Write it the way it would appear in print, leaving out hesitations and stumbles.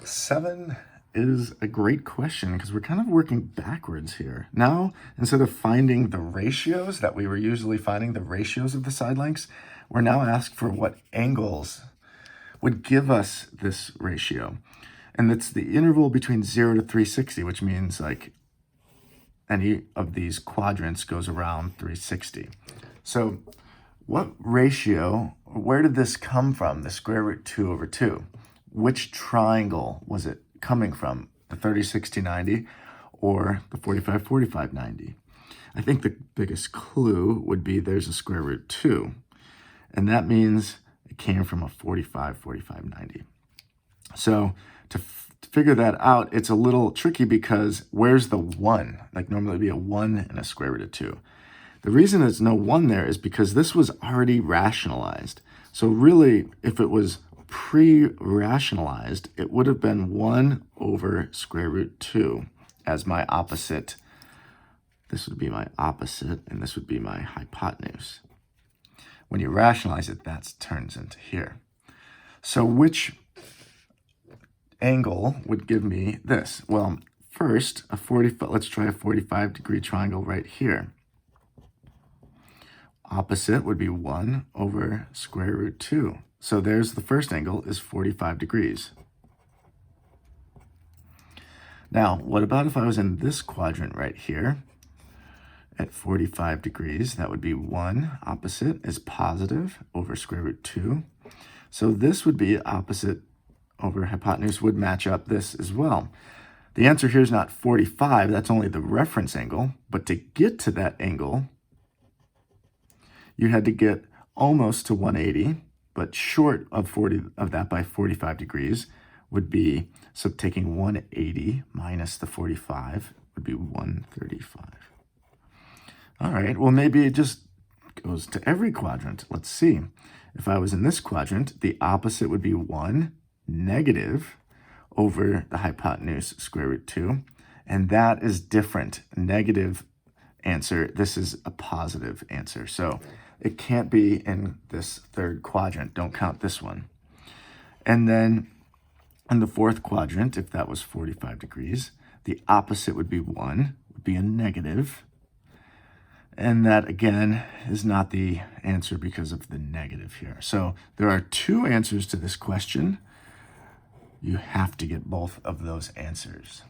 7 is a great question because we're kind of working backwards here. Now, instead of finding the ratios that we were usually finding, the ratios of the side lengths, we're now asked for what angles would give us this ratio. And it's the interval between 0 to 360, which means like any of these quadrants goes around 360. So what ratio, where did this come from, the square root 2 over 2? Which triangle was it coming from, the 30, 60, 90 or the 45, 45, 90? I think the biggest clue would be there's a square root 2, and that means it came from a 45, 45, 90. So to figure that out, it's a little tricky because where's the 1? Like normally it'd be a 1 and a square root of 2. The reason there's no 1 there is because this was already rationalized. So really, if it was pre-rationalized, it would have been 1 over square root 2 as my opposite. This would be my opposite, and this would be my hypotenuse. When you rationalize it, that turns into here. So which angle would give me this? Well, first, let's try a 45-degree triangle right here. Opposite would be 1 over square root 2. So there's the first angle is 45 degrees. Now, what about if I was in this quadrant right here at 45 degrees? That would be 1, opposite is positive over square root 2. So this would be opposite over hypotenuse would match up this as well. The answer here is not 45, that's only the reference angle, but to get to that angle, you had to get almost to 180, but short of 40 of that by 45 degrees would be, so taking 180 minus the 45 would be 135. All right, well, maybe it just goes to every quadrant. Let's see. If I was in this quadrant, the opposite would be 1 negative over the hypotenuse square root 2, and that is different. Negative answer, this is a positive answer. So it can't be in this third quadrant. Don't count this one. And then in the fourth quadrant, if that was 45 degrees, the opposite would be 1, would be a negative. And that, again, is not the answer because of the negative here. So there are 2 answers to this question. You have to get both of those answers.